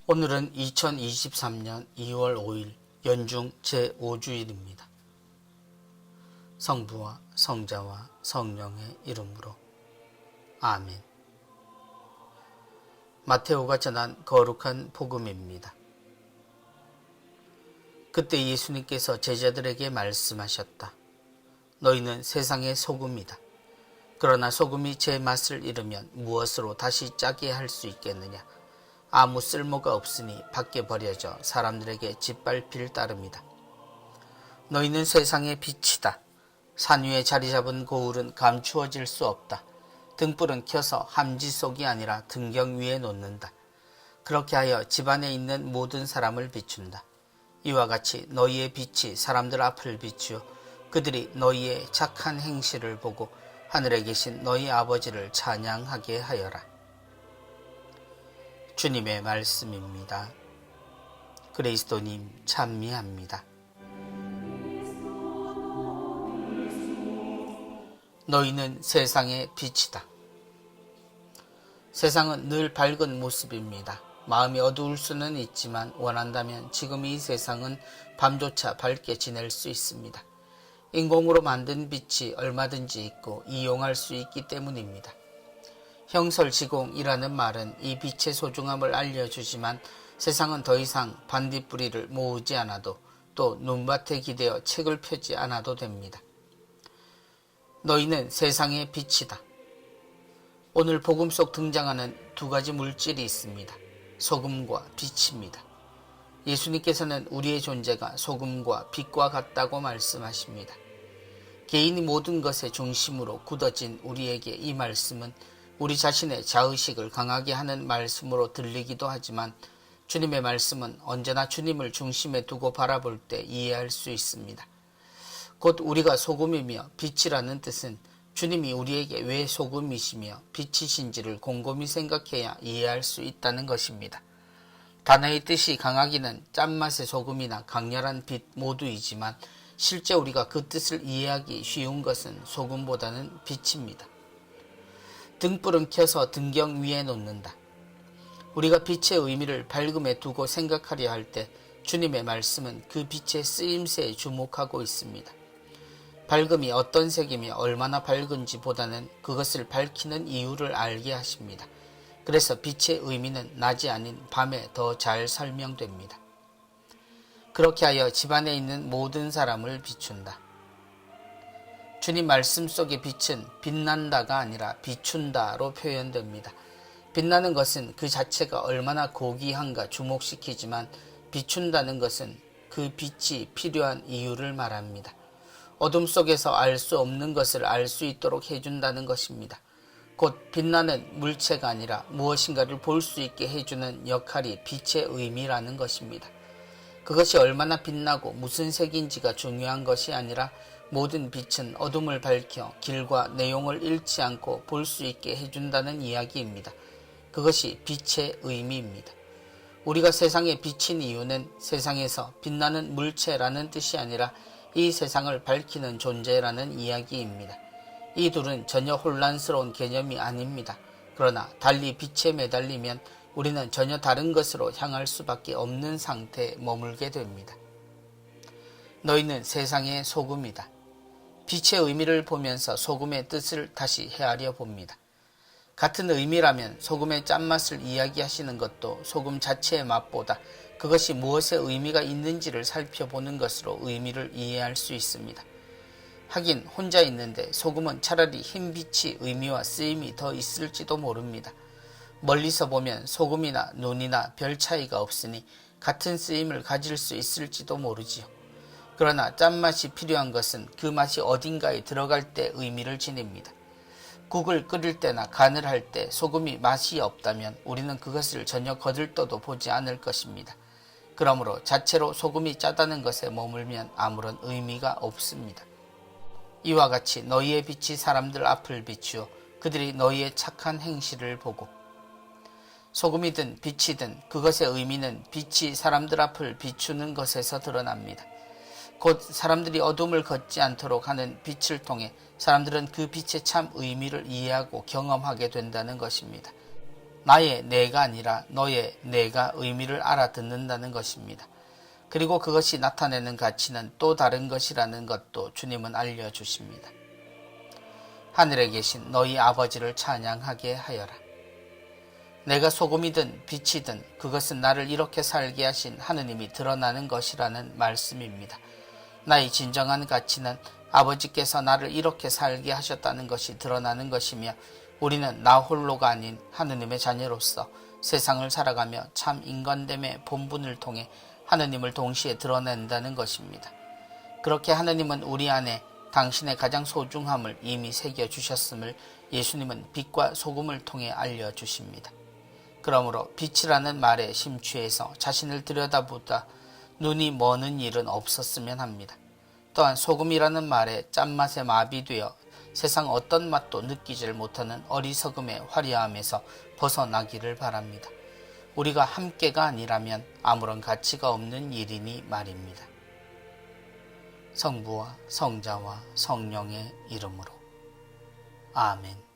오늘은 2023년 2월 5일 연중 제5주일입니다. 성부와 성자와 성령의 이름으로 아멘. 마테오가 전한 거룩한 복음입니다. 그때 예수님께서 제자들에게 말씀하셨다. 너희는 세상의 소금이다. 그러나 소금이 제 맛을 잃으면 무엇으로 다시 짜게 할 수 있겠느냐. 아무 쓸모가 없으니 밖에 버려져 사람들에게 짓밟힐 따름이다. 너희는 세상의 빛이다. 산 위에 자리 잡은 고울은 감추어질 수 없다. 등불은 켜서 함지 속이 아니라 등경 위에 놓는다. 그렇게 하여 집안에 있는 모든 사람을 비춘다. 이와 같이 너희의 빛이 사람들 앞을 비추어 그들이 너희의 착한 행실을 보고 하늘에 계신 너희 아버지를 찬양하게 하여라. 주님의 말씀입니다. 그리스도님 찬미합니다. 너희는 세상의 빛이다. 세상은 늘 밝은 모습입니다. 마음이 어두울 수는 있지만 원한다면 지금 이 세상은 밤조차 밝게 지낼 수 있습니다. 인공으로 만든 빛이 얼마든지 있고 이용할 수 있기 때문입니다. 형설지공이라는 말은 이 빛의 소중함을 알려주지만 세상은 더 이상 반딧불이를 모으지 않아도 또 눈밭에 기대어 책을 펴지 않아도 됩니다. 너희는 세상의 빛이다. 오늘 복음 속 등장하는 두 가지 물질이 있습니다. 소금과 빛입니다. 예수님께서는 우리의 존재가 소금과 빛과 같다고 말씀하십니다. 개인이 모든 것의 중심으로 굳어진 우리에게 이 말씀은 우리 자신의 자의식을 강하게 하는 말씀으로 들리기도 하지만 주님의 말씀은 언제나 주님을 중심에 두고 바라볼 때 이해할 수 있습니다. 곧 우리가 소금이며 빛이라는 뜻은 주님이 우리에게 왜 소금이시며 빛이신지를 곰곰이 생각해야 이해할 수 있다는 것입니다. 단어의 뜻이 강하기는 짠맛의 소금이나 강렬한 빛 모두이지만 실제 우리가 그 뜻을 이해하기 쉬운 것은 소금보다는 빛입니다. 등불은 켜서 등경 위에 놓는다. 우리가 빛의 의미를 밝음에 두고 생각하려 할 때 주님의 말씀은 그 빛의 쓰임새에 주목하고 있습니다. 밝음이 어떤 색이며 얼마나 밝은지 보다는 그것을 밝히는 이유를 알게 하십니다. 그래서 빛의 의미는 낮이 아닌 밤에 더 잘 설명됩니다. 그렇게 하여 집안에 있는 모든 사람을 비춘다. 주님 말씀 속의 빛은 빛난다가 아니라 비춘다로 표현됩니다. 빛나는 것은 그 자체가 얼마나 고귀한가 주목시키지만 비춘다는 것은 그 빛이 필요한 이유를 말합니다. 어둠 속에서 알 수 없는 것을 알 수 있도록 해준다는 것입니다. 곧 빛나는 물체가 아니라 무엇인가를 볼 수 있게 해주는 역할이 빛의 의미라는 것입니다. 그것이 얼마나 빛나고 무슨 색인지가 중요한 것이 아니라 모든 빛은 어둠을 밝혀 길과 내용을 잃지 않고 볼 수 있게 해준다는 이야기입니다. 그것이 빛의 의미입니다. 우리가 세상에 비친 이유는 세상에서 빛나는 물체라는 뜻이 아니라 이 세상을 밝히는 존재라는 이야기입니다. 이 둘은 전혀 혼란스러운 개념이 아닙니다. 그러나 달리 빛에 매달리면 우리는 전혀 다른 것으로 향할 수밖에 없는 상태에 머물게 됩니다. 너희는 세상의 소금이다. 빛의 의미를 보면서 소금의 뜻을 다시 헤아려 봅니다. 같은 의미라면 소금의 짠맛을 이야기하시는 것도 소금 자체의 맛보다 그것이 무엇의 의미가 있는지를 살펴보는 것으로 의미를 이해할 수 있습니다. 하긴 혼자 있는데 소금은 차라리 흰빛이 의미와 쓰임이 더 있을지도 모릅니다. 멀리서 보면 소금이나 눈이나 별 차이가 없으니 같은 쓰임을 가질 수 있을지도 모르지요. 그러나 짠맛이 필요한 것은 그 맛이 어딘가에 들어갈 때 의미를 지닙니다. 국을 끓일 때나 간을 할 때 소금이 맛이 없다면 우리는 그것을 전혀 거들떠도 보지 않을 것입니다. 그러므로 자체로 소금이 짜다는 것에 머물면 아무런 의미가 없습니다. 이와 같이 너희의 빛이 사람들 앞을 비추어 그들이 너희의 착한 행실을 보고. 소금이든 빛이든 그것의 의미는 빛이 사람들 앞을 비추는 것에서 드러납니다. 곧 사람들이 어둠을 걷지 않도록 하는 빛을 통해 사람들은 그 빛의 참 의미를 이해하고 경험하게 된다는 것입니다. 나의 내가 아니라 너의 내가 의미를 알아듣는다는 것입니다. 그리고 그것이 나타내는 가치는 또 다른 것이라는 것도 주님은 알려주십니다. 하늘에 계신 너희 아버지를 찬양하게 하여라. 내가 소금이든 빛이든 그것은 나를 이렇게 살게 하신 하느님이 드러나는 것이라는 말씀입니다. 나의 진정한 가치는 아버지께서 나를 이렇게 살게 하셨다는 것이 드러나는 것이며 우리는 나 홀로가 아닌 하느님의 자녀로서 세상을 살아가며 참 인간됨의 본분을 통해 하느님을 동시에 드러낸다는 것입니다. 그렇게 하느님은 우리 안에 당신의 가장 소중함을 이미 새겨주셨음을 예수님은 빛과 소금을 통해 알려주십니다. 그러므로 빛이라는 말에 심취해서 자신을 들여다보다 눈이 머는 일은 없었으면 합니다. 또한 소금이라는 말에 짠맛에 마비되어 세상 어떤 맛도 느끼질 못하는 어리석음의 화려함에서 벗어나기를 바랍니다. 우리가 함께가 아니라면 아무런 가치가 없는 일이니 말입니다. 성부와 성자와 성령의 이름으로 아멘.